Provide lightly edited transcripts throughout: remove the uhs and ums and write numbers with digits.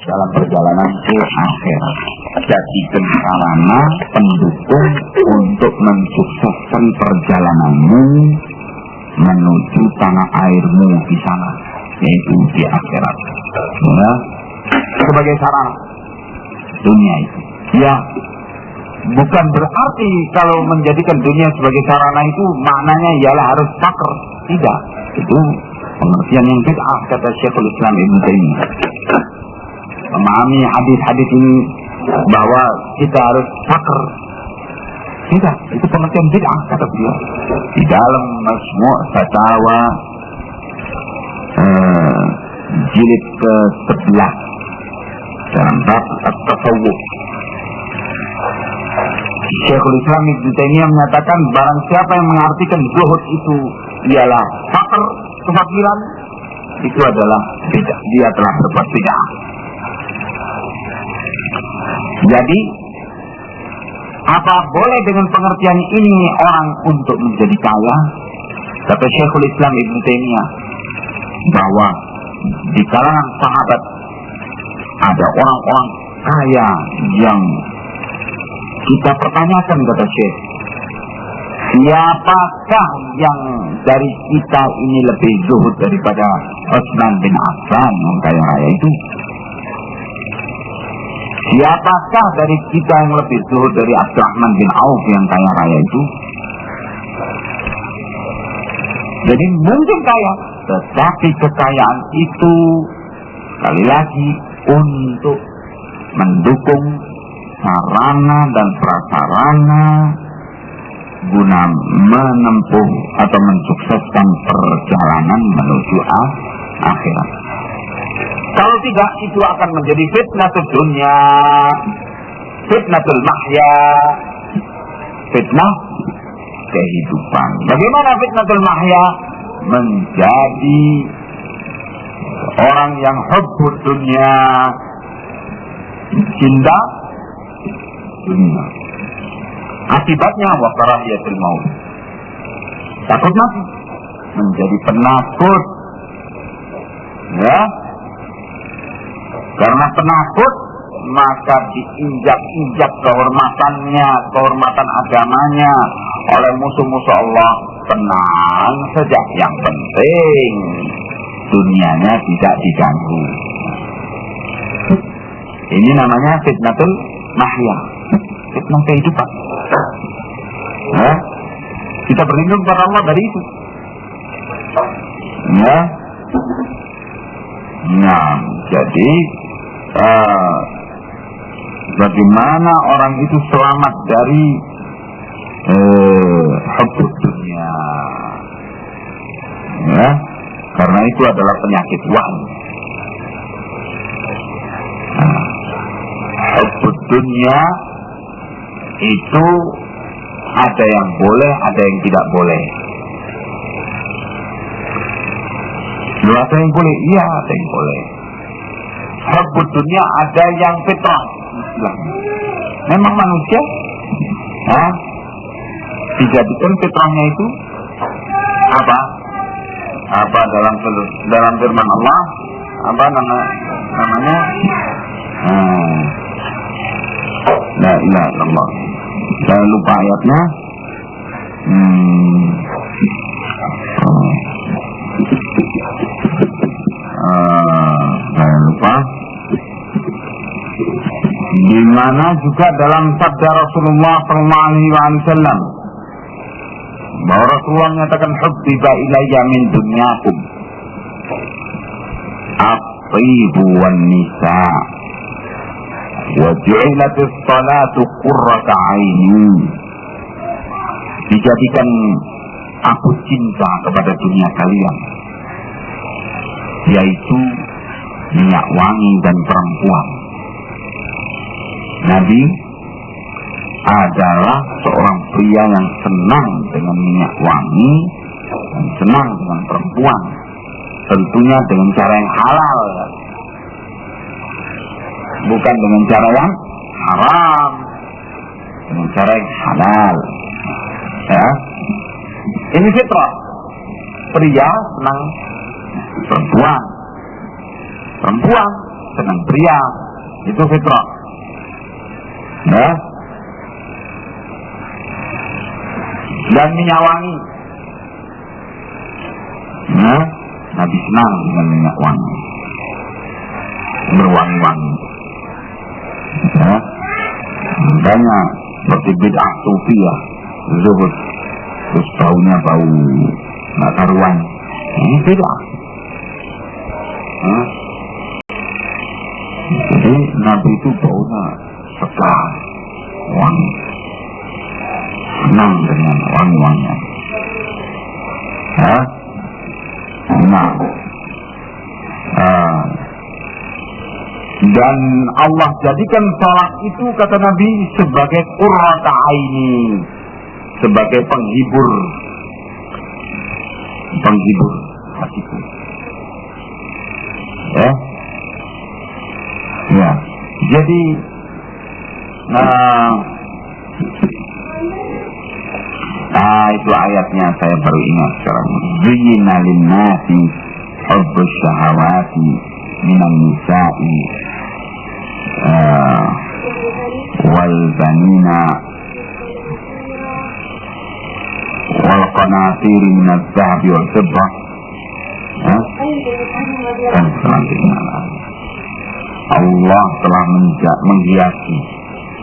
dalam perjalanan ke akhirat. Jadikan sarana pendukung untuk mensukseskan perjalananmu menuju tanah airmu di sana, yaitu di akhirat. Ya, sebagai sarana dunia itu. Ya, bukan berarti kalau menjadikan dunia sebagai sarana itu maknanya ialah harus fakir. Tidak, itu pengertian yang bid'ah, kata Syekhul Islam Ibnu Taimiyah. Memahami hadis-hadis ini bahwa kita harus fakir. Tidak, itu pengertian bid'ah, kata beliau. Di dalam Majmu' Fatawa jilid ke-11 dalam bab at-tasawuf, Syekhul Islam Ibnu Taimiyah menyatakan barang siapa yang mengartikan zuhud itu ialah fakir, kefakiran, itu adalah bid'ah, dia telah berbuat bid'ah. Jadi apa boleh dengan pengertian ini orang untuk menjadi kaya? Kata Syekhul Islam Ibnu Taimiyah bahwa di kalangan sahabat ada orang-orang kaya yang kita pertanyakan, kata Syekh, siapakah yang dari kita ini lebih zuhud daripada Utsman bin Affan yang kaya raya itu? Siapakah dari kita yang lebih zuhud dari Abdurrahman bin Auf yang kaya raya itu? Jadi mungkin kaya, tetapi kekayaan itu sekali lagi untuk mendukung sarana dan prasarana guna menempuh atau mensukseskan perjalanan menuju akhirat. Kalau tidak, itu akan menjadi fitnatul dunia, fitnatul mahya, fitnah kehidupan. Bagaimana fitnatul mahya? Menjadi orang yang hubbud dunia, cinta dunia. Akibatnya wa karahiyatul maut, takut mati, menjadi penakut. Ya, karena penakut maka diinjak-injak kehormatannya, kehormatan agamanya oleh musuh-musuh Allah. Tenang saja, yang penting dunianya tidak diganggu. Ini namanya fitnatul mahya, fitnah kehidupan. Ya, kita berlindung kepada Allah dari itu. Ya, nah, jadi bagaimana orang itu selamat dari hubbud dunia? Ya, karena itu adalah penyakit wahyu. Hubbud dunia itu ada yang boleh, ada yang tidak boleh. Ada yang boleh, iya, ada yang boleh. Hubbud dunia ada yang fitrah. Memang manusia dijadikan fitrahnya itu apa? Apa dalam firman Allah? Apa namanya? La ilaha illallah. Saya lupa ayatnya. Saya lupa. Di mana juga dalam sabda Rasulullah SAW bahwa Rasulullah menyatakan hubbiba ilayya min dunyakum at-tibu wan nisa wa ju'ilatis salatu qurrata aini. Dijadikan aku cinta kepada dunia kalian, yaitu minyak wangi dan perempuan. Nabi adalah seorang pria yang senang dengan minyak wangi dan senang dengan perempuan, tentunya dengan cara yang halal, bukan dengan cara yang haram, dengan cara yang halal. Ya, ini fitrah. Pria senang perempuan, senang pria, itu fitrah. Ya. Dan minyak wangi. Nah, Nabi senang dengan minyak wangi, berwangi-wangi. Ya. Banyak seperti bid'ah sufiyah, zuhud, terus baunya bau nggak karuan. Ini bid'ah. Nah. Jadi Nabi itu baunya segar, wangi, senang dengan wangi-wangian. Ya. Nah, dan Allah jadikan salat itu, kata Nabi, sebagai qurrata aini, sebagai penghibur hatiku. Ya, ya. Jadi, itu ayatnya saya baru ingat sekarang. Zuyyina lin-nasi hubbus syahawati minan nisa'i wal banina wal qanatir minadh dhahabi wal fiddah dan selanjutnya. Allah telah menghiasi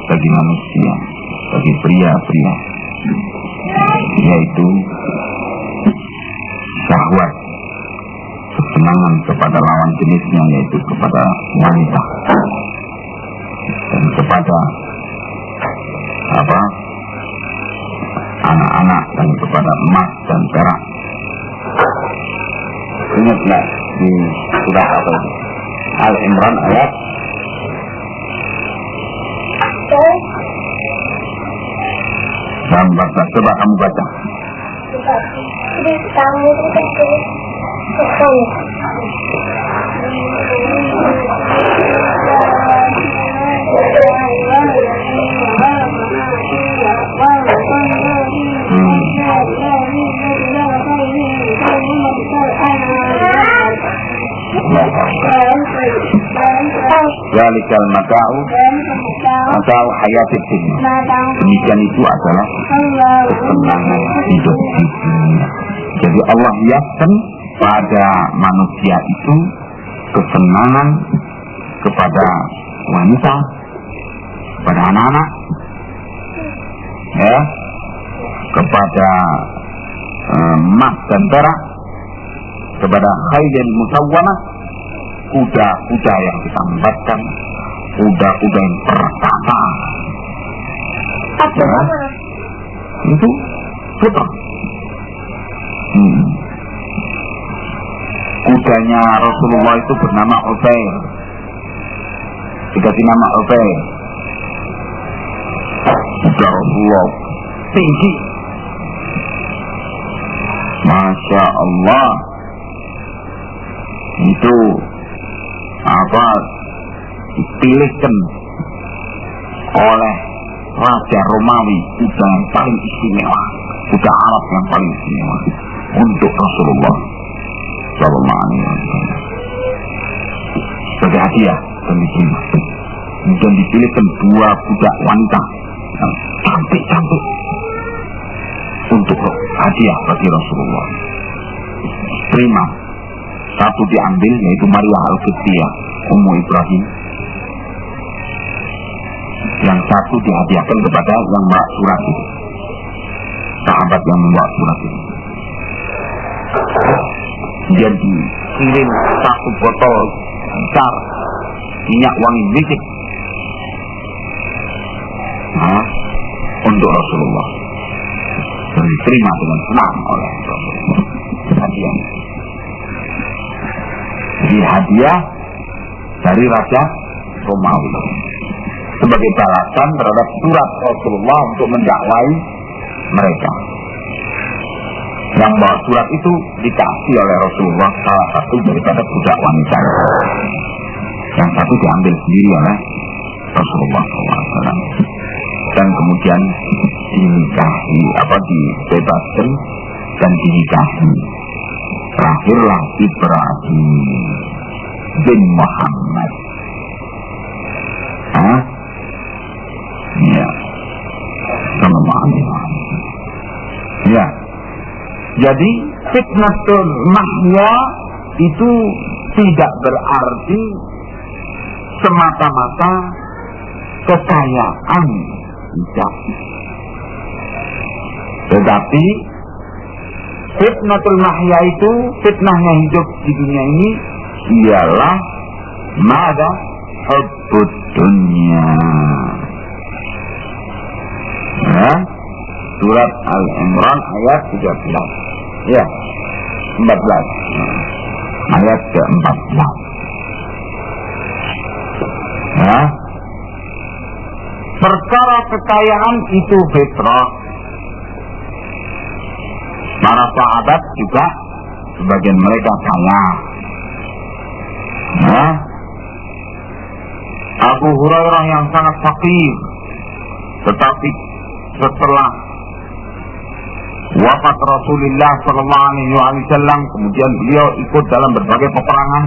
bagi manusia, bagi pria-pria, yaitu syahwat, kesenangan kepada lawan jenisnya, yaitu kepada wanita, dan kepada anak-anak, dan kepada emas dan perak. Ingatlah di surah apa itu? Al-Imran ayat 14. Coba kamu baca. Zalikal mata'u hayatid dunya. Demikian itu adalah kesenangan hidup di dunia. Jadi Allah hiaskan pada manusia itu kesenangan kepada wanita, kepada anak-anak, ya, kepada emas dan perak, kepada khailil musawwamah, kuda-kuda yang ditambatkan, kuda-kuda yang perkasa. Ya, itu fitrah. Kudanya Rasulullah itu bernama Uzair, dikasih nama Uzair. Kuda Rasulullah tinggi, Masya Allah. Itu dipilihkan oleh Raja Romawi, kuda yang paling istimewa, kuda Arab yang paling istimewa untuk Rasulullah Sallallahu Alaihi Wasallam sebagai hadiah demikian. Kemudian dipilihkan 2 kuda wanita yang cantik-cantik untuk hadiah bagi Rasulullah. Terima. Satu diambil, yaitu Maria Al-Qibtiyah, Ummu Ibrahim. Yang satu dihadiahkan kepada yang membawa surat itu, sahabat yang membawa surat itu. Dia dikirim 1 botol besar minyak wangi misik untuk Rasulullah, dan diterima dengan senang oleh Rasulullah. Hadiah. Jadi hadiah dari Raja Romawi sebagai balasan terhadap surat Rasulullah untuk mendakwai mereka. Yang bawa surat itu dikasih oleh Rasulullah salah satu daripada budak wanita. Yang satu diambil sendiri oleh Rasulullah SAW. Dan kemudian dinikahi, dibebaskan dan dinikahi. Terakhirlah Ibrahim bin Muhammad Jadi fitnatul mahya itu tidak berarti semata-mata kekayaan, tidak. Tetapi fitnatul mahya itu, fitnahnya hidup di dunia ini ialah mada hubbud dunya. Ya, surat Al-Imran ayat 13. Ya, 14. Ayat ke-14. Ya. Perkara kekayaan itu fitrah. Para sahabat juga sebagian mereka kaya. Ya. Abu Hurairah yang sangat fakir, tetapi setelah wafat Rasulullah SAW, kemudian beliau ikut dalam berbagai peperangan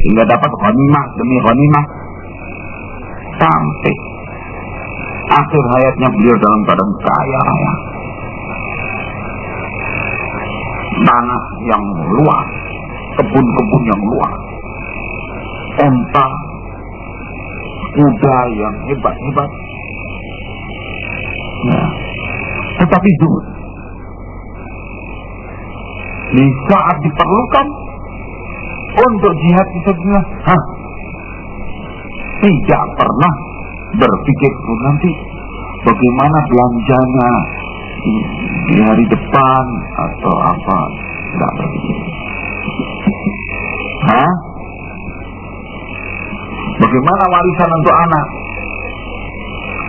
hingga dapat ghanimah demi ghanimah, sampai akhir hayatnya beliau dalam keadaan kaya raya. Tanah yang luas, kebun-kebun yang luas, onta, kuda yang hebat-hebat. Ya. Tetapi zuhud di saat diperlukan untuk jihad fisabilillah, tidak pernah berpikir nanti bagaimana belanjanya di hari depan atau apa, tidak berpikir. Bagaimana warisan untuk anak?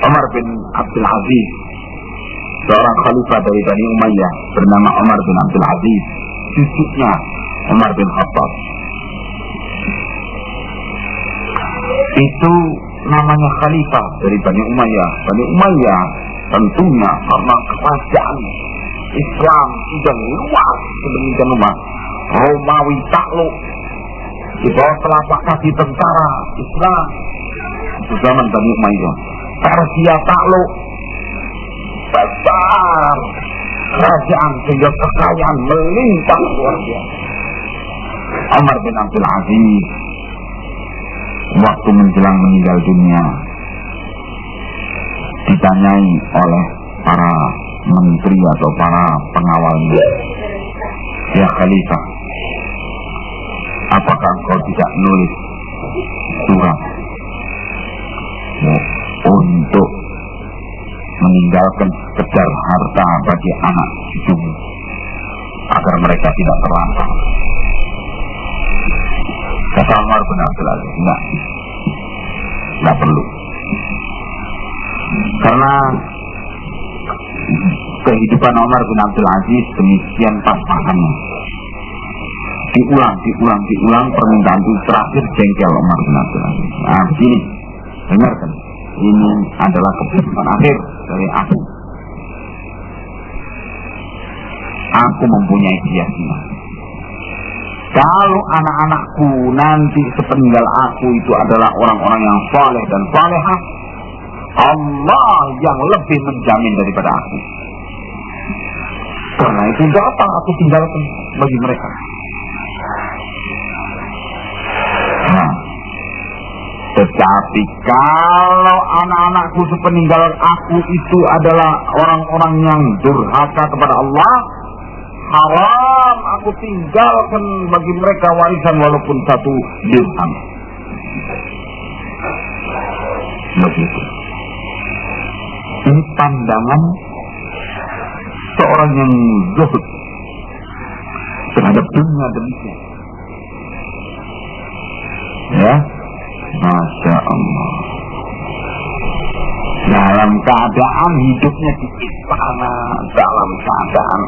Umar bin Abdul Aziz, seorang khalifah dari Bani Umayyah bernama Umar bin Abdul Aziz, cucunya Umar bin Khattab. Itu namanya khalifah dari Bani Umayyah. Bani Umayyah tentunya karena kerajaan Islam sudah luas sedemikian luas, Romawi takluk di bawah telapak kaki tentara Islam di zaman Bani Umayyah. Persia takluk, besar kerajaan sehingga kekayaan melimpah luar biasa. Umar bin Abdul Aziz waktu menjelang meninggal dunia ditanyai oleh para menteri atau para pengawalnya, ya Khalifah, apakah engkau tidak nulis surat untuk meninggalkan sekedar harta bagi anak cucumu agar mereka tidak terlantar? Kata Umar bin Abdul Aziz, enggak perlu. Karena kehidupan Umar bin Abdul Aziz demikian pas-pasannya. Diulang permintaan itu, terakhir jengkel Umar bin Abdul Aziz. Nah, begini, dengarkan. Ini adalah keputusan akhir dari aku. Aku mempunyai keyakinan, kalau anak-anakku nanti sepeninggal aku itu adalah orang-orang yang saleh dan salehah, Allah yang lebih menjamin daripada aku. Karena itu tidak apa aku tinggalkan bagi mereka. Tetapi kalau anak-anakku sepeninggal aku itu adalah orang-orang yang durhaka kepada Allah, haram aku tinggalkan bagi mereka warisan walaupun 1 dirham. Begitu. Ini pandangan seorang yang zuhud terhadap dunia demikian. Ya, Masya Allah. Dalam keadaan hidupnya di istana, dalam keadaan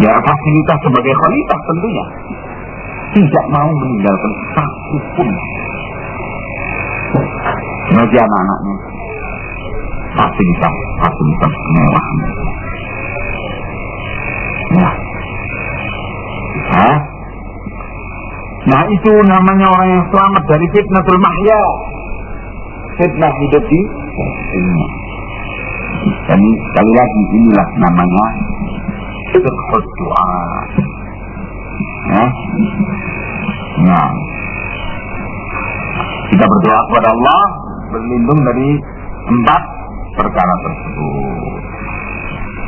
ya fasilitas sebagai khalifah tentunya, tidak mau meninggalkan satu pun bagi anak-anaknya fasilitas mewah. Nah itu namanya orang yang selamat dari fitnatul mahya, fitnah hidup di dunia. Dan sekali lagi inilah namanya fiqhud doa. Nah, kita berdoa kepada Allah berlindung dari 4 perkara tersebut.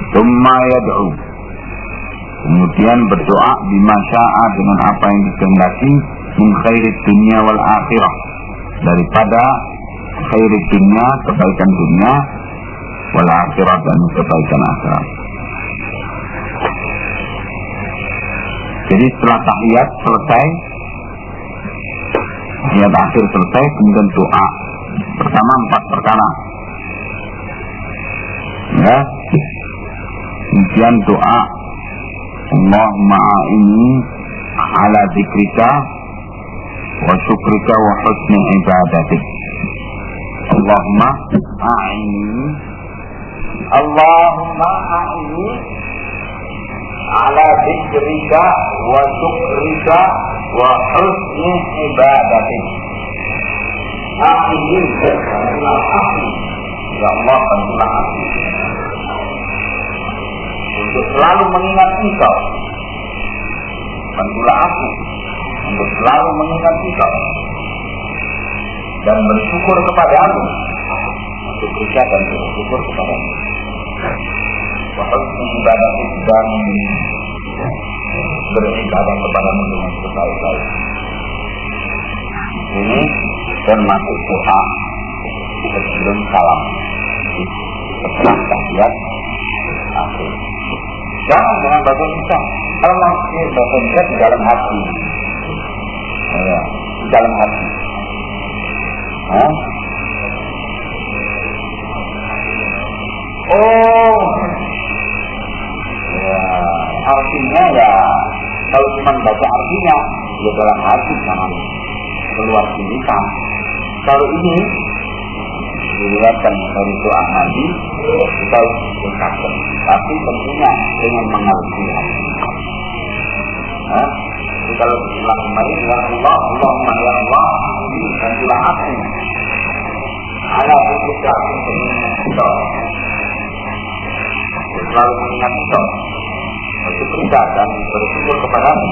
Tsumma yad'u, kemudian berdoa bima syaa, dengan apa yang dikehendaki, min khairid dunya wal akhirah, daripada khairid dunya, kebaikan dunia, wal akhirah, dan kebaikan akhirat. Jadi setelah tahiyat selesai, tahiyat akhir selesai, kemudian doa. Pertama 4 perkara. Ya. Kemudian doa, Allahumma a'inni ala dzikrika wa syukrika wa husni ibadatik. Allahumma a'inni ala dzikrika wa syukrika wa husni ibadatik. A'inni, ya Allah, bantulah aku untuk selalu mengingat Engkau. Bantulah aku untuk selalu mengingat Engkau dan bersyukur kepadamu, bersyukur dan bersyukur kepadamu. Wahusni ibadah, dan beribadah kepadamu dengan sebaik-baik. Ini termasuk doa sebelum salam, setelah tahiyat akhir. Jangan dengan bahasa lisan. Kalau masih bahasa lisan di dalam hati, ya, di dalam hati. Oh, ya, artinya ya, kalau cuma baca artinya, ya dalam hati, jangan keluar di lisan. Kalau ini diriwayatkan dari doa Nabi, kita ucapkan, tapi tentunya dengan mengerti. Kalau bilang kemarin, ya Allah, Allahumma ya Allah, bantulah aku. Ala berbuka untuk mengingat, selalu mengingat itu, bersyukur dan bersyukur kepadamu,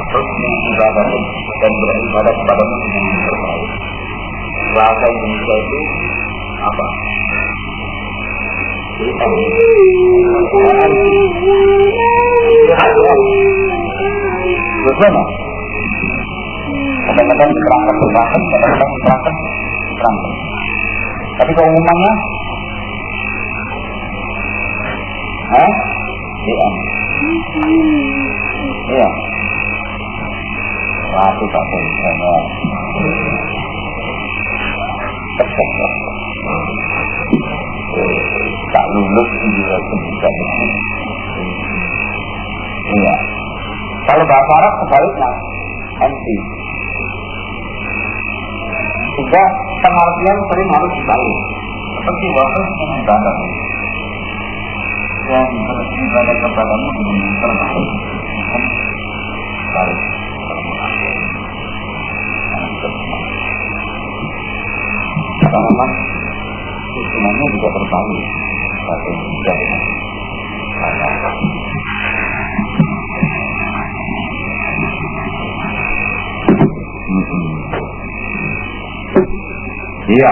terus beribadah dan beribadah kepadamu dengan yang terbaik. Bahasa Indonesia itu apa? Bagaimana? Kadang-kadang diterangkan berbahasa, kadang-kadang diterangkan. Tapi keumumannya, iya. Wah, itu tak boleh. Tak lulus juga bisa. Iya. Kalau bahasa Arab sebaliknya, MC. Sehingga pengertian sering harus dibalik. Seperti waktu ibadah. Dan beribadah kepadamu dengan yang terbaik. Balik. Karena hukumannya juga terbalik. Tapi tidak. Iya.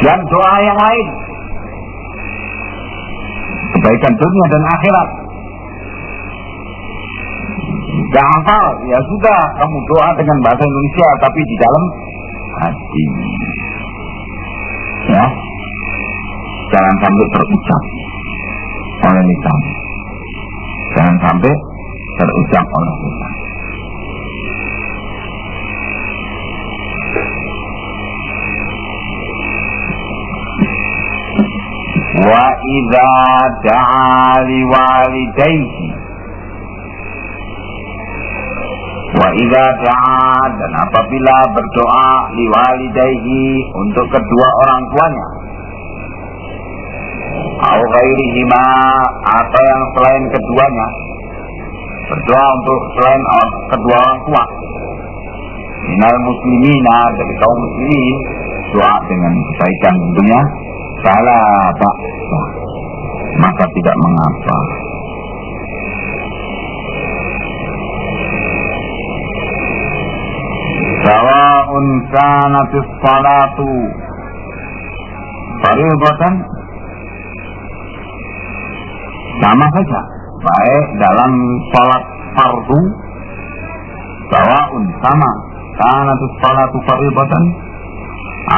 Dan doa yang lain, kebaikan dunia dan akhirat. Gak hafal, ya sudah, kamu doa dengan bahasa Indonesia, tapi di dalam hati. Ya, jangan sampai terucap oleh lisan. Jangan sampai terucap oleh lisan. Wa idza da'a liwalidayhi, wa idza da'a, dan apabila berdoa liwalidayhi, untuk kedua orang tuanya, au ghairihima, atau yang selain keduanya, berdoa untuk selain kedua orang tua, minal muslimina, dari kaum muslimin, doa dengan kebaikan tentunya, fala ba'sa, maka tidak mengapa. Sawa'un kanatis salatu fardhatan, sama saja, baik dalam salat fardu, sawa'un sama, kanatis salatu fardhatan,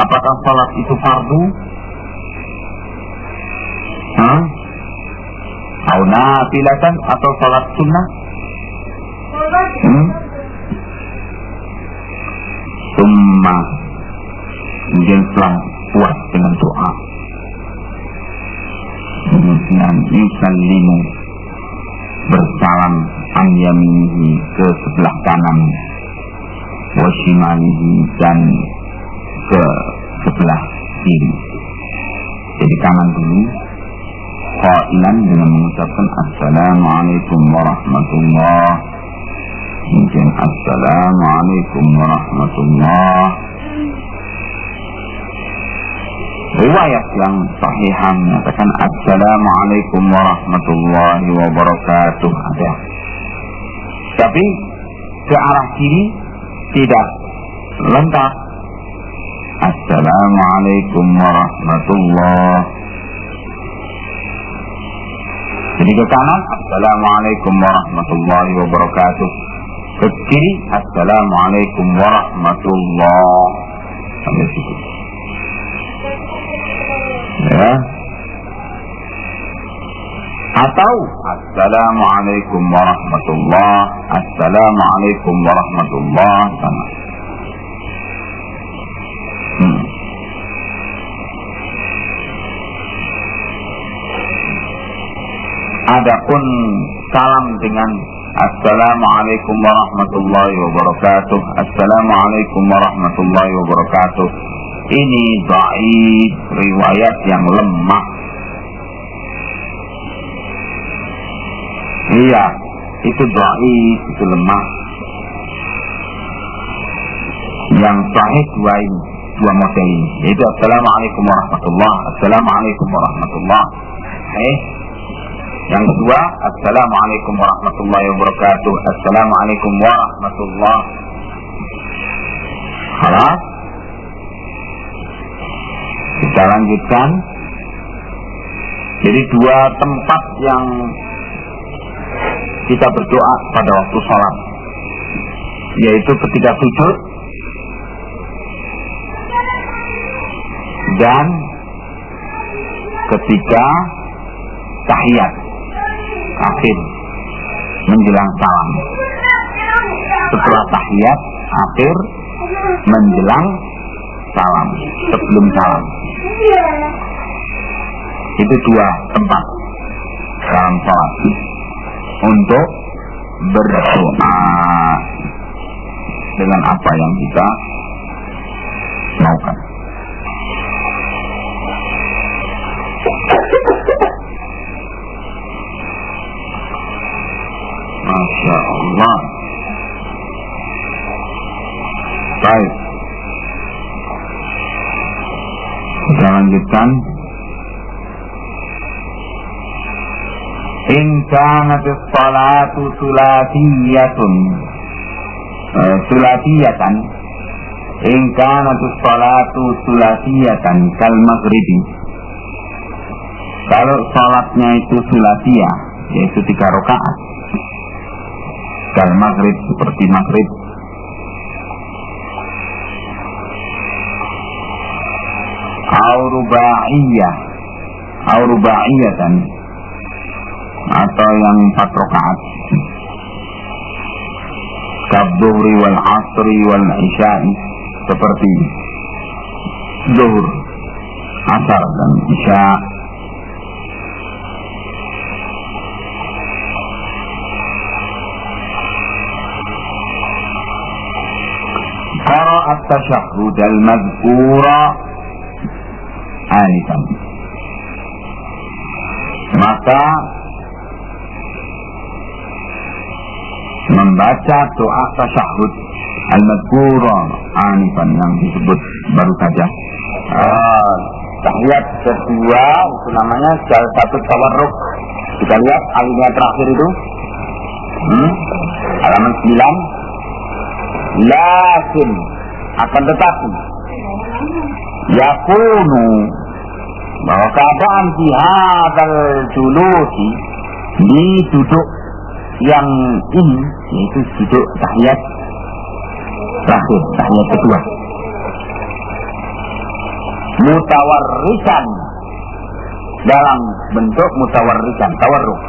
apakah salat itu fardu? Atau nafilatan, atau salat sunnah? Summa, kemudian setelah puas dengan doa, kemudian yusallimu, bersalam an yaminihi, ke sebelah kanan, wa shimalihi, dan ke sebelah kiri. Jadi kanan dulu, qailan, dengan mengucapkan assalamualaikum warahmatullahi, kemudian assalamualaikum warahmatullahi. Riwayat yang sahihah menyatakan assalamualaikum warahmatullahi wabarakatuh ada. Tapi ke arah kiri tidak lengkap. Assalamualaikum warahmatullahi. Jadi ke kanan assalamualaikum warahmatullahi wabarakatuh. Ke kiri assalamualaikum warahmatullahi. Sampai situ. Ya. Atau assalamualaikum warahmatullahi, assalamualaikum warahmatullahi, sama. Adapun salam dengan assalamualaikum warahmatullahi wabarakatuh, assalamualaikum warahmatullahi wabarakatuh, ini dhaif, riwayat yang lemah. Iya, itu dhaif, itu lemah. Yang sahih dua model ini, yaitu assalamualaikum warahmatullahi, assalamualaikum warahmatullahi. Yang kedua, assalamualaikum warahmatullahi wabarakatuh, assalamualaikum warahmatullahi. Halas. Kita lanjutkan. Jadi dua tempat yang kita berdoa pada waktu sholat, yaitu ketika sujud dan ketika tahiyat akhir menjelang salam. Setelah tahiyat akhir menjelang salam, sebelum salam. Itu dua tempat dalam salat untuk berdoa dengan apa yang kita maukan. Masya Allah. Baik, kita lanjutkan. In kanat as-salatu sulatiyatan, in kanat as-salatu sulatiyatan kal maghribi, kalau salatnya itu sulatiyah, yaitu 3 rakaat, kal maghrib, seperti maghrib, au rubaiyatan, atau yang 4 rakaat, kabduhri wal asri wal isya'i, seperti zuhur, asar, dan isya'. Qara'a at-tashahhud al-madhkura anifan, maka membaca doa tasyahud al-madhkura anifan, yang disebut baru saja, tahiyat kedua itu namanya jalsatul tawarruk. Kita lihat alinea terakhir itu. Halaman 9. Lakin akan tetapi yakunu bahwa keadaan di hadzal julusi di duduk yang ini yaitu duduk tahiyat terakhir, tahiyat kedua, mutawarrikan dalam bentuk mutawarrikan, tawarruk.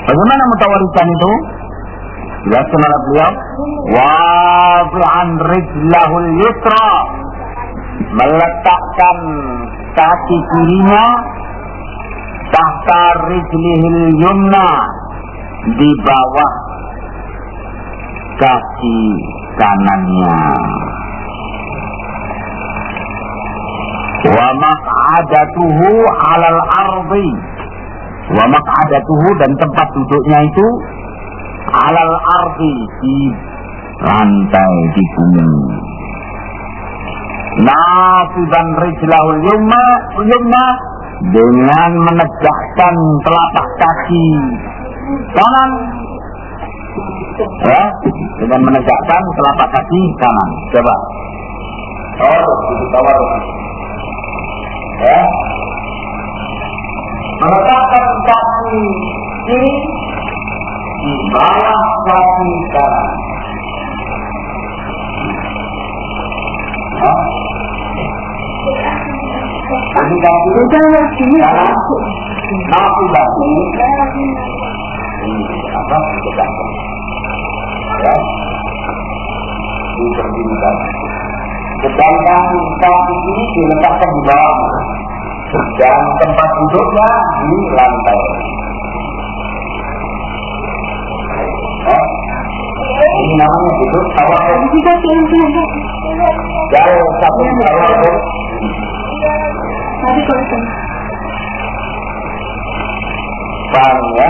Bagaimana mutawarrikan itu? Jelaskan oleh beliau, wadi'an rijlahul yusra, meletakkan kaki kirinya tahta rijlihil yumna, di bawah kaki kanannya. Wa maq'adatuhu 'alal ardi, wa maq'adatuhu dan tempat duduknya itu 'alal ardi, di lantai, di bumi. Nasiban rijlahul yumna, dengan menegakkan telapak kaki kanan, ya, dengan menegakkan telapak kaki kanan. Coba. Tawarruk. Ya. Menegakkan kaki kiri di bawah kaki kanan. Ini kaki kanan, nafsu batu. Apa? Ya. Diberdirikan. Sedangkan kaki ini diletakkan di bawah dan tempat duduknya di lantai. Ini namanya duduk tawarruk. Jauh satu tawarruk. Paham ya?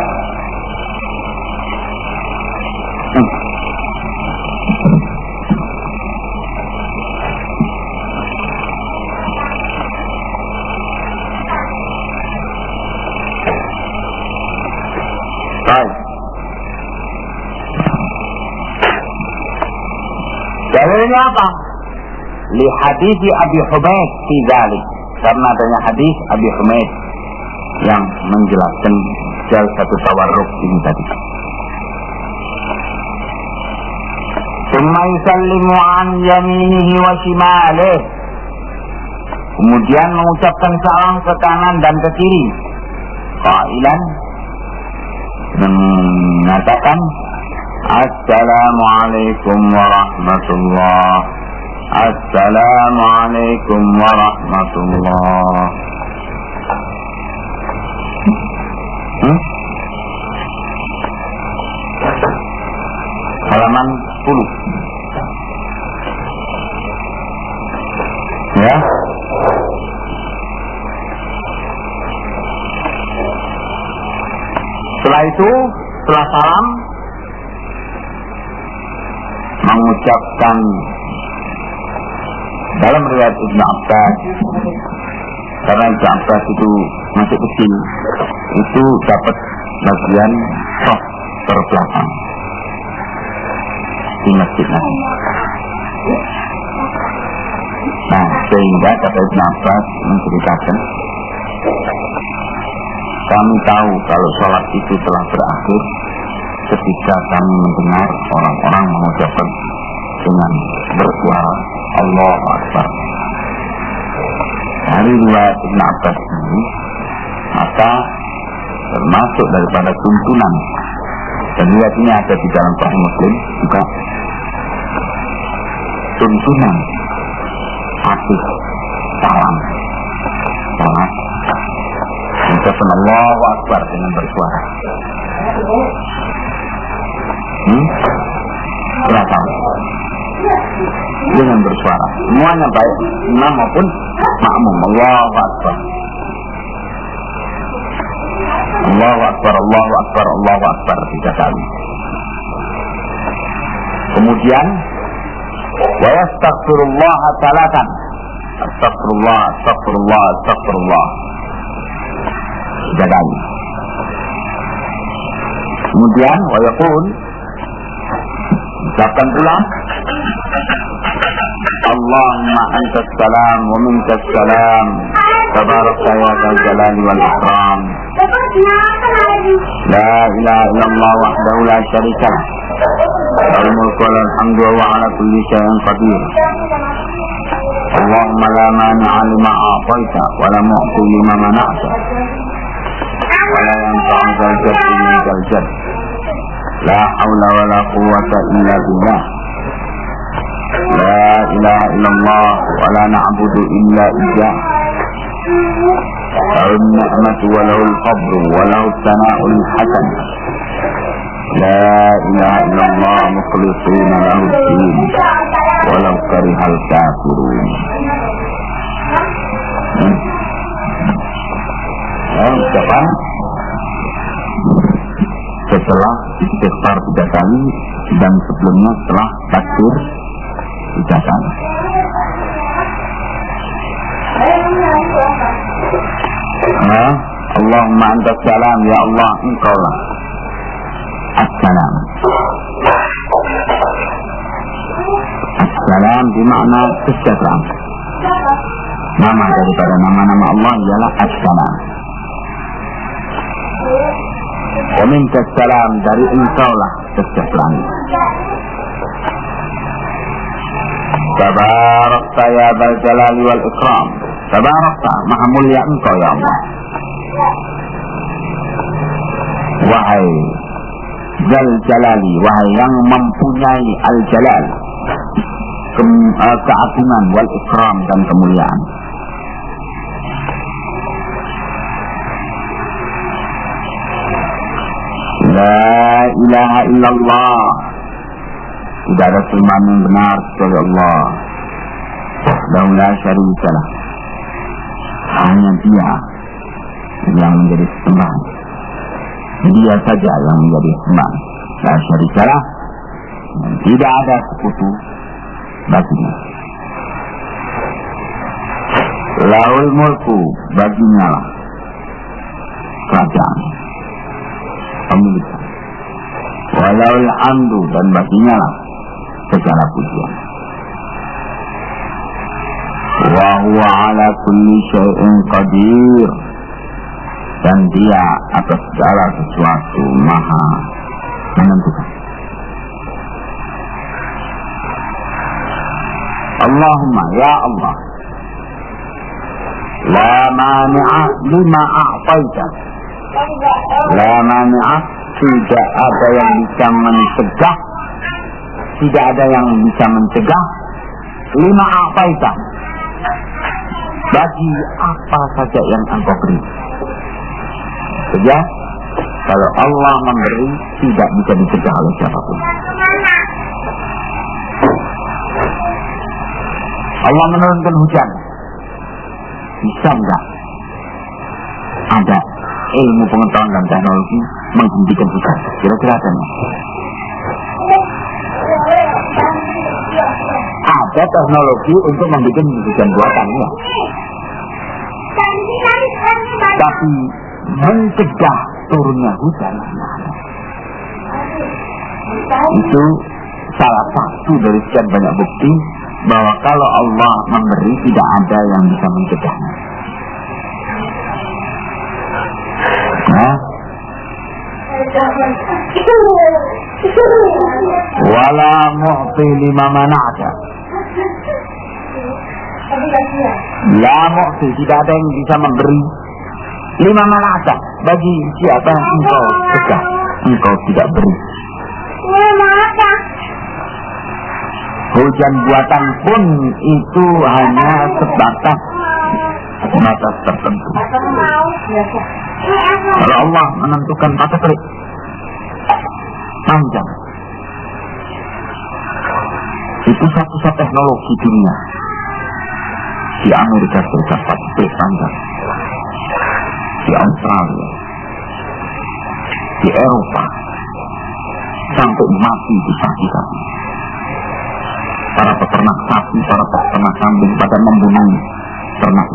Baik. Dalilnya apa? Li hadis Abi Humaid fi dzalik. Karena adanya hadis Abi Humaid yang menjelaskan jalsatul tawarruk ini tadi. Tsumma yusallimu an yaminihi wa shimalihi. Kemudian mengucapkan salam ke kanan dan ke kiri. Qailan, mengatakan Assalamualaikum warahmatullahi. Assalamualaikum warahmatullahi. Halaman 10. Ya. Setelah itu, setelah salam, mengucapkan dalam riwayat Ibnu Abbas, karena Ibnu Abbas itu masih kecil, itu dapat bagian saf terbelakang di masjid Nabi. Nah, sehingga kata Ibnu Abbas menceritakan, kami tahu kalau sholat itu telah berakhir ketika kami mendengar orang-orang mengucapkan dengan bersuara Allahu Akbar. Dari riwayat Ibnu Abbas ini, maka termasuk daripada tuntunan, dan riwayat ini ada di dalam Sahih Muslim juga, tuntunan habis salam salat mengucapkan Allahu Akbar dengan bersuara. Silakan dengan bersuara, semuanya baik imam maupun makmum. Allahu Akbar, Allahu Akbar, Allahu Akbar, Allahu Akbar 3 kali. Kemudian wa yastaghfirullah 3, astagfirullah, astagfirullah, astagfirullah. 3 kali. Kemudian wa yaqul, ucapkan pula, Allahumma antas salam wa minkas salam, tabarakta ya dzal jalali wal ikram. La ilaha illallah wahdahu la syarika lah. Lahul mulku wa lahul hamdu wa huwa ala kulli syai'in qadir. Allahumma la mani'a lima a'taita wa la mu'ti lima mana'ta. Wa la yanfa'u dzal jaddi minkal jadd. La haula wa la quwwata illa billah. La ilaha illallah wa la na'budu illa iyyah. Lahul ni'matu wa lahul fadlu wa lahut tsana'ul hasan. La ilaha illallah mukhlishina lahud din walau karihal kafirun. Ucapan setelah istighfar 3 kali dan sebelumnya setelah takbir 3 kali. Allahumma antas salam, ya Allah engkau lah as-salam. As-salam bermakna kesejahteraan. Nama daripada nama-nama Allah ialah as-salam. Wa minkas salam, dari engkau lah kesejahteraan. Tabarakta ya dzal jalali wal ikram. Tabarakta, maha mulia engkau ya Allah. Wahai Dzal Jalali, wahai yang mempunyai Al-Jalal, keagungan, wal ikram, dan kemuliaan. La ilaha illallah, tidak ada sembahan yang benar kecuali Allah. La syarika lah, hanya Dia yang menjadi sembahan. Dia saja yang menjadi sembahan. La syarika lah, tidak ada sekutu baginya. Lahul mulku, baginya lah kerajaan, pemilikan. Walahul hamdu, dan baginya lah segala pujian. Wa huwa ala kulli syai'in qadir, dan Dia atas segala sesuatu maha menentukan. Allahumma ya Allah, la mani'a lima a'taita. La mani'a, tidak ada yang bisa mencegah, tidak ada yang bisa mencegah lima a'taita, bagi apa saja yang Engkau beri. Saja, kalau Allah memberi, tidak bisa dicegah oleh siapapun. Allah menurunkan hujan, bisa enggak ada ilmu pengetahuan dan teknologi menghentikan hujan? Kira-kira ada enggak? Ada teknologi untuk membuat hujan buatan, ya. Tapi mencegah turunnya hujan, itu salah satu dari sekian banyak bukti bahwa kalau Allah memberi, tidak ada yang bisa mencegahnya. Wala mu'ti lima mana'ata. La mu'ti, tidak ada yang bisa memberi lima mana'ata, bagi siapa yang Engkau cegah, Engkau tidak beri. Hujan buatan pun itu hanya sebatas tertentu. Kalau Allah menentukan masa kering panjang, itu satu-satu teknologi dunia. Di Amerika Serikat Pasifik panjang, di Australia, di Eropa, sampai mati di kaki. para peternak sapi, para peternak kambing pada membunuh ternak.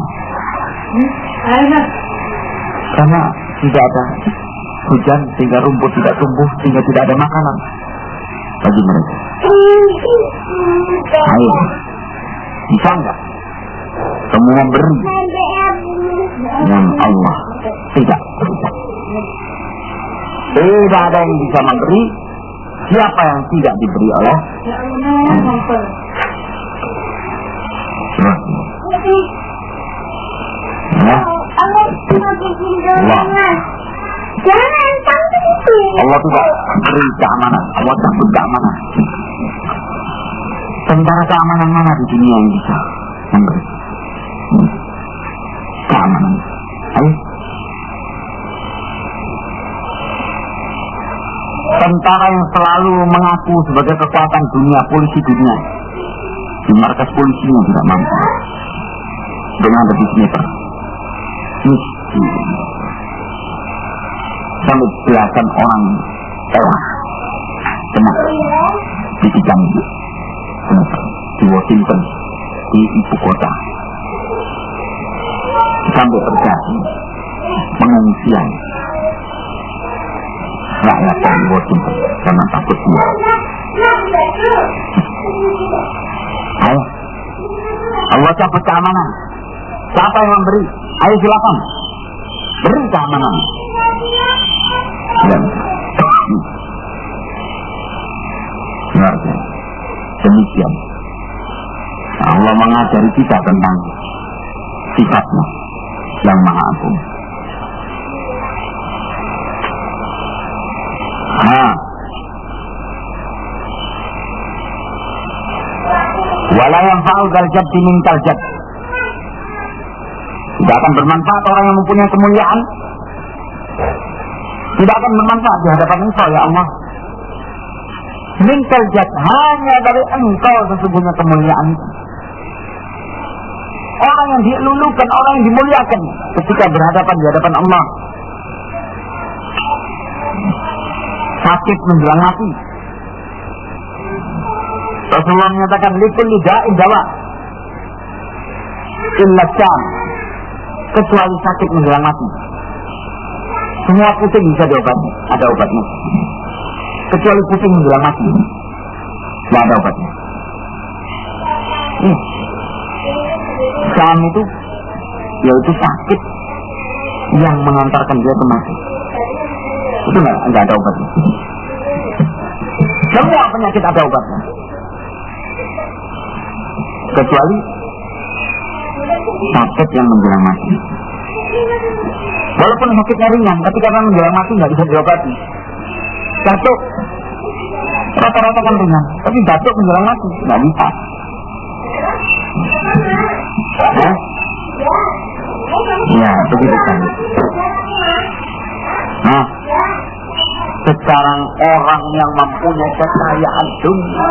Karena tidak ada hujan sehingga rumput tidak tumbuh, sehingga tidak ada makanan bagi mereka. Ayo, bisa enggak kamu memberi yang Allah tidak berikan? Tidak ada yang bisa memberi siapa yang tidak diberi oleh Allah tidak beri keamanan. Allah takut keamanan. Tentara keamanan mana di dunia yang bisa memberi keamanan? Ayo. Tentara yang selalu mengaku sebagai kekuatan dunia, polisi dunia, di markas polisinya tidak mampu dengan lebih meter. Sampai belasan orang tewas kena ditikam di Washington, di ibu kota, sampai terjadi pengungsian rakyat dari Washington karena takut dia. Ayo, Allah cabut keamanan. Siapa yang memberi? Ayo silakan beri keamanan. Dan demikian Allah mengajari kita tentang sifatnya yang maha agung. Wala yanfa'u dzal jaddi minkal jadd. Tidak akan bermanfaat orang yang mempunyai kemuliaan. Tidak akan bermanfaat di hadapan Engkau ya Allah. Minkal jadd, hanya dari Engkau sesungguhnya kemuliaan. Orang yang dilulukan, orang yang dimuliakan ketika berhadapan di hadapan Allah. Sakit menjelang mati. Rasulullah menyatakan likulli da'in dawa illa syam, kecuali sakit menjelang mati. Semua pusing bisa diobati, ada obatnya. Kecuali pusing menjelang mati, tidak ada obatnya. Syam itu yaitu sakit yang mengantarkan dia ke mati. Itu enggak ada obatnya. Semua penyakit ada obatnya, kecuali sakit yang menjelang mati. Walaupun sakitnya ringan, tapi karena menjelang mati nggak bisa diobati. Batuk rata-rata kan ringan, tapi batuk menjelang mati nggak bisa. Ya, begitu kan. Nah, sekarang orang yang mempunyai kekayaan dunia,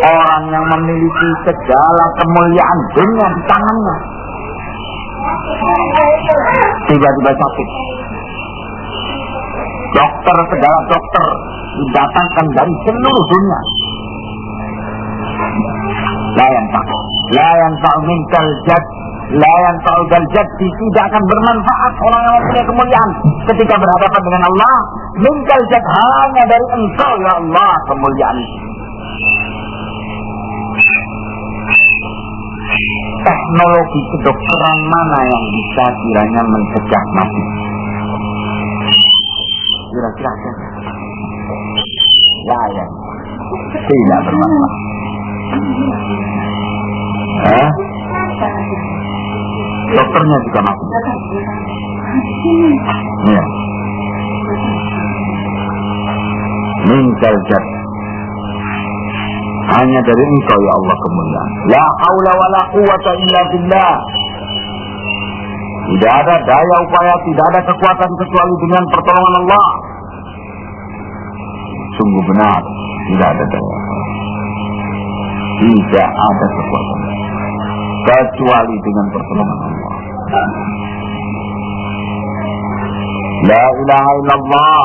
orang yang memiliki segala kemuliaan dunia di tangannya, tiba-tiba sakit. Dokter, segala dokter didatangkan dari seluruh dunia. Layan fa'u minkal jadd, layan fa'u dzal jaddi, tidak akan bermanfaat orang yang mempunyai kemuliaan ketika berhadapan dengan Allah. Minkal jadd, hanya dari Engkau ya Allah kemuliaan. Teknologi kedokteran mana yang bisa kiranya mencegah mati? Kira-kira ya, tidak bermanfaat. Dokternya juga mati. Ya. Minkal jadd, hanya dari Engkau ya Allah kemuliaan. La haula wala quwwata illa billah. Tidak ada daya upaya, tidak ada kekuatan kecuali dengan pertolongan Allah. Sungguh benar, tidak ada daya. Tidak ada kekuatan kecuali dengan pertolongan Allah. La ilaha illallah,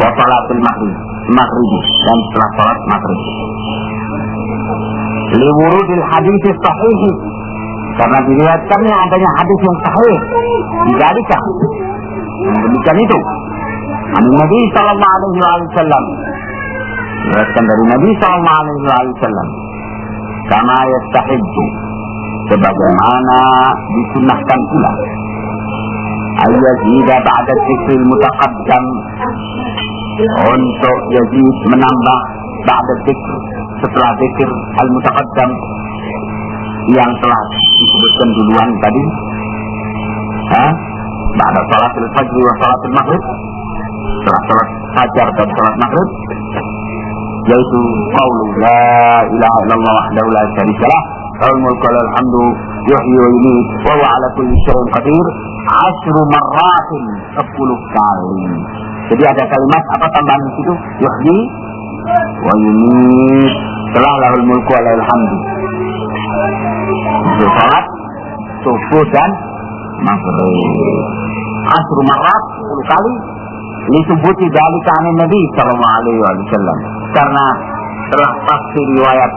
wa salatul maghrib dan setelah salat maghrib. Liwurudil hadis sahih, karena diriwayatkannya adanya hadis yang sahih. Dikalikan demikian itu Nabi sallallahu alaihi wasallam, diriwayatkan dari Nabi sallallahu alaihi wasallam, kama yastahibbu, sebagaimana disunnahkan pula, ayyazida ba'da dzikril mutaqaddam, untuk yazid menambah ba'da dzikr, setelah zikir al-mutaqaddam yang telah disebutkan duluan tadi, ba'da salatul fajr wa salatul maghrib, setelah salat fajar dan salat maghrib, yaitu qaulu la ilaha illallah wahdahu la syarika lah, lahul mulku wa lahul hamdu yuhyi wa yumiit wa huwa ala kulli syai'in qadir, 10 marratin, 10 kali. Jadi ada kalimat apa tambahan di situ? Yuhyi wa yumiit, setelah lahul mulku wa lahul hamdu. Untuk salat subuh dan maghrib 10 marrat, 10 kali. Disubuti dari kanan Nabi sallallahu alaihi wasallam, karena telah pasti riwayat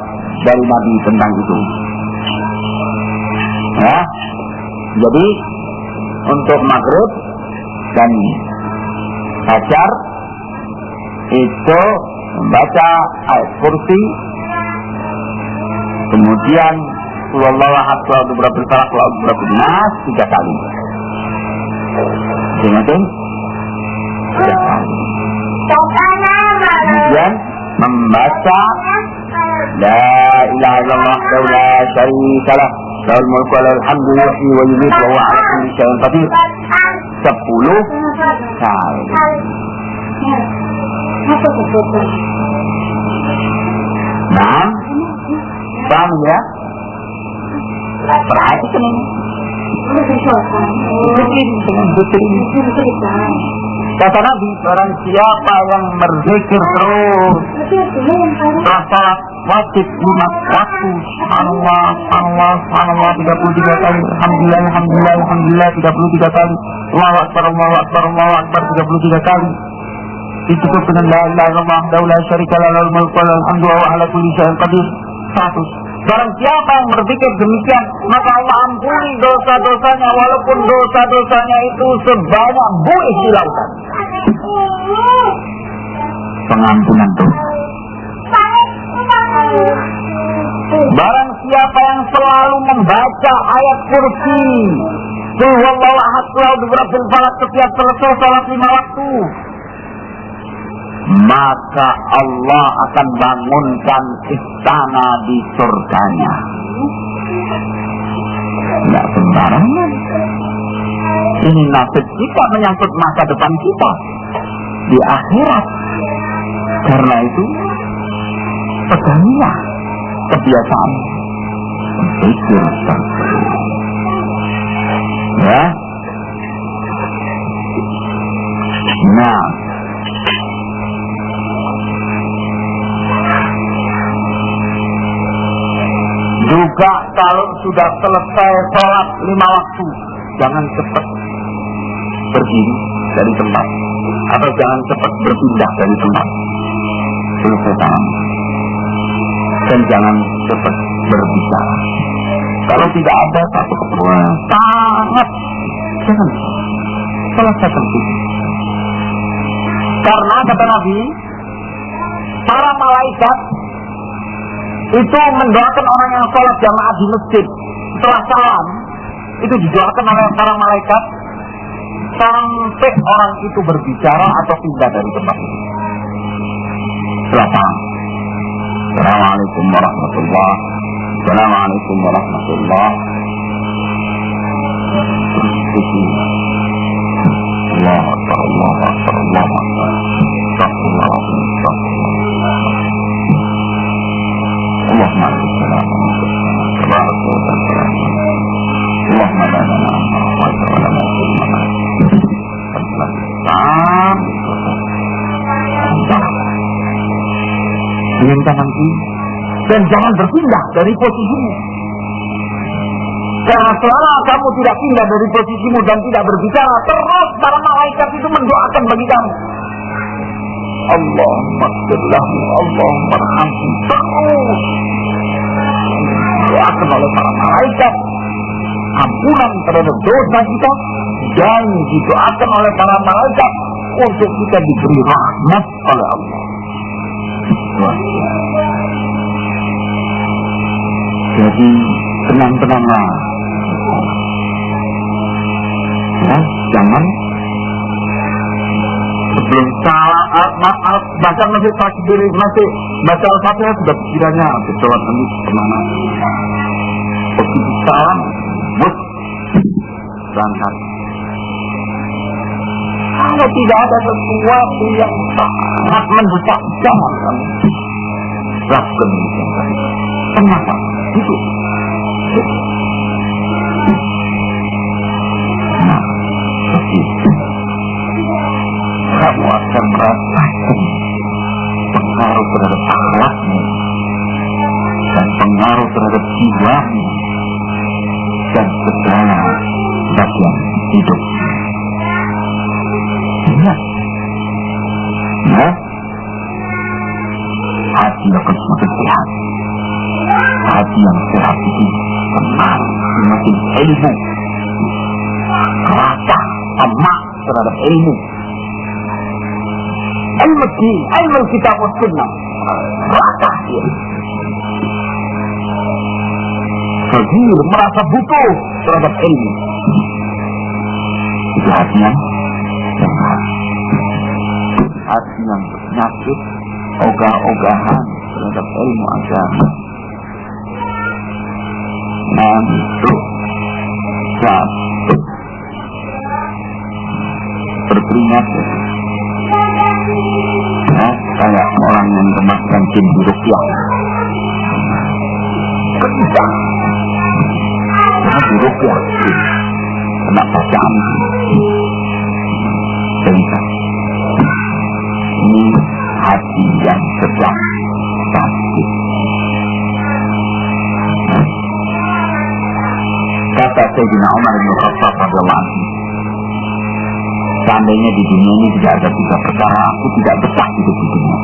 dari Nabi tentang itu. Ya, jadi untuk maghrib dan fajar itu membaca ayat kursi, kemudian Wallahu ahad, beberapa falaq, beberapa nas 3 kali. Kemudian 3 kali. Kemudian membaca la ilaha illallah wa la syarika lah, lahul mulku wa lahul hamdu yuhyi wa yumiit wa huwa ala kulli syai'in qadir 10 kali. Nah, paham ya? Perhatikan ini. Kata Nabi, barang siapa yang berzikir terus rasa wajib 5 waktu, subhanallah, subhanallah, subhanallah 33 kali, alhamdulillah, alhamdulillah, alhamdulillah 33 kali, Allahu akbar, Allahu akbar, Allahu akbar 33 kali, ditutup dengan la ilaha illallah wahdahu la syarika lah, lahul mulku wa lahul hamdu wa huwa ala kulli syai'in qadir 100. Barang siapa yang berpikir demikian, maka Allah ampuni dosa-dosanya, walaupun dosa-dosanya itu sebanyak buih di lautan. Pengampunan dosa. Barang siapa yang selalu membaca ayat kursi, Qul huwallahu ahad, qul a'udzu birabbil falaq, setiap selesai salat 5 waktu, maka Allah akan bangunkan istana di surganya. Tidak sembarangan. Ini nasib kita, menyangkut masa depan kita di akhirat. Karena itu pegangilah kebiasaan berpikir terus. Ya. Nah, juga kalau sudah selesai sholat 5 waktu, jangan cepat berdiri dari tempat, atau jangan cepat berpindah dari tempat. Selesai salam, dan jangan cepat berbicara. Kalau tidak ada satu keperluan sangat, jangan selesai tertib. Karena kata Nabi, para malaikat itu mendoakan orang yang sholat jamaah di masjid setelah salam, itu didoakan oleh para malaikat sampai orang itu berbicara atau pindah dari tempat itu. Setelah salam, Assalamualaikum warahmatullahi wabarakatuh, Assalamualaikum warahmatullahi wabarakatuh. Allahu Akbar, Allahu Akbar, Allahu Akbar. Astagfirullahaladzim, astagfirullah. Allahumma salam, tabarak wa ta'ala. Allahumma la ilaha illa anta wa la inginkan nanti, dan jangan berpindah dari posisimu. Karena selama kamu tidak pindah dari posisimu dan tidak berbicara, terus para malaikat itu mendoakan bagi kamu. Allahumma ighfirlahu, Allahumma arhamhu, terus doakan oleh para malaikat ampunan terhadap dosa kita, dan didoakan oleh para malaikat untuk kita diberi rahmat oleh Allah. Jadi tenang-tenanglah, ya, jangan sebelum salah baca masih takbir, masih baca al-fatihah sudah pikirannya sholat nanti kemana, begitu salam bus berangkat. Kalau tidak ada sesuatu yang sangat mendesak, jangan kamu lakukan itu. Kenapa? Itu. Nah, begitu. Kamu akan merasakan pengaruh terhadap akhlakmu dan pengaruh terhadap jiwamu dan segala bagian hidup. Ya, hati akan semakin sehat. Hati yang sehat itu tenang, semakin ilmu, rasa tamak terhadap ilmu. Ilmu kita pun sunnah, rasa dia. Kecil merasa butuh terhadap ilmu. Itu hati yang sehat. Hati yang penyakit, ogah-ogahan terhadap ilmu agama, ngantuk, capek, berkeringat, ya, kayak orang yang kemakan jin di rukyah, kencang, di rukyah, kena bacaan, kencang. Ini hati yang sedang sakit. Kata Sayyidina Umar bin Khattab radhiyallahu anhu, seandainya di dunia ini tidak ada 3 perkara, aku tidak betah hidup di dunia.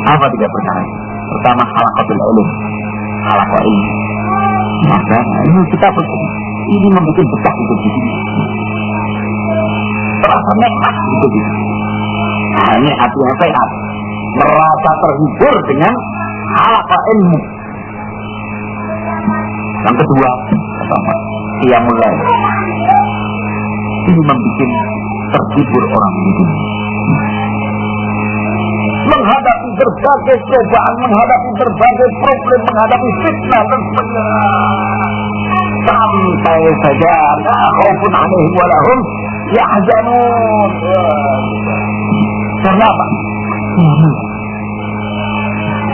Apa 3 perkara? Pertama, halaqatul ilm, halaqah ilmu. Maka ini kita ini membuat betah hidup di dunia. Terasa nikmat hidup di dunia. Nah, ini hati yang sehat, merasa terhibur dengan halaqah ilmu. Yang kedua, pertama, qiyamul lail. Ini membuat terhibur orang di dunia. Menghadapi berbagai cobaan, menghadapi berbagai problem, menghadapi fitnah dan sebagainya. Sampai saja, la khaufun 'alaihim wa la hum yahzanun. Karena apa?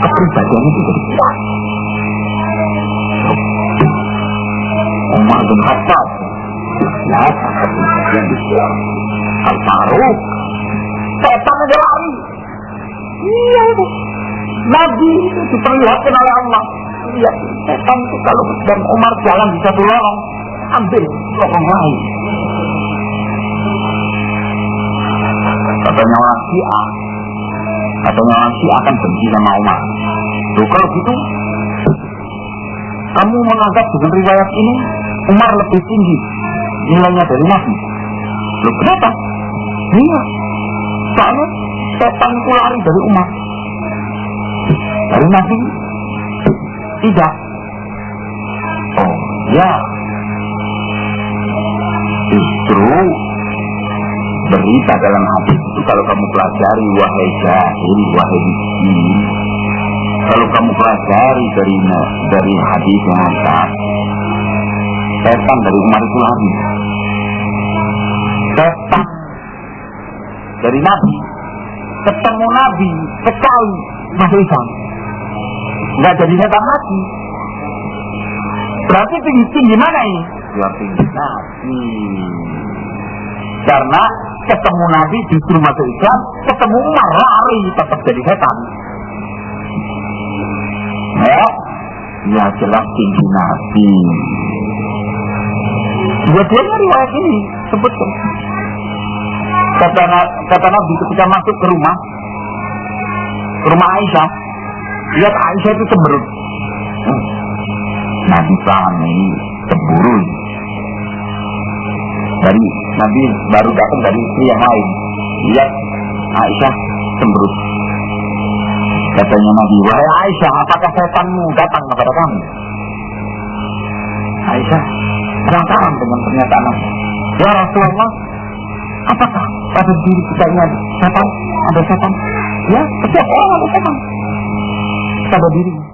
Kepribadiannya juga kuat. Umar bin Khattab, ya, kepribadian Islam. Al-Faruq, setan aja lari. Iya, Nabi itu diperlihatkan oleh Allah. Iya, setan itu kalau dan Umar jalan di satu lorong, ambil lorong lain. Katanya orang Syiah akan benci sama Umar. Loh, kalau gitu, kamu menganggap dengan riwayat ini Umar lebih tinggi nilainya dari Nabi. Loh, kenapa? Iya, soalnya setan itu lari dari Umar, dari Nabi tidak. Oh ya, justru berita dalam hadis itu kalau kamu pelajari, wahai jahil, wahai miskin, kalau kamu pelajari dari hadis yang ada, setan dari Umar itu lari. Setan dari Nabi ketemu Nabi sekali masuk Islam, nggak jadi setan lagi. Berarti tinggi mana ini? Ya tinggi Nabi. Karena ketemu Nabi justru masuk Islam, ketemu Umar lari tetap jadi setan. Ya jelas tinggi Nabi. Dua-duanya riwayat ini sebutkan. Kata Nabi ketika masuk ke rumah Aisyah, lihat Aisyah itu cemberut. Nabi ini cemburu. Dari Nabi baru datang dari istri yang lain, lihat Aisyah cemberut. Katanya Nabi, wahai Aisyah, apakah setanmu datang kepada kamu? Aisyah penasaran dengan pernyataan Nabi. Ya Rasulullah, apakah pada diri kita ini ada setan? Ada setan? Ya, setiap orang ada setan pada dirinya.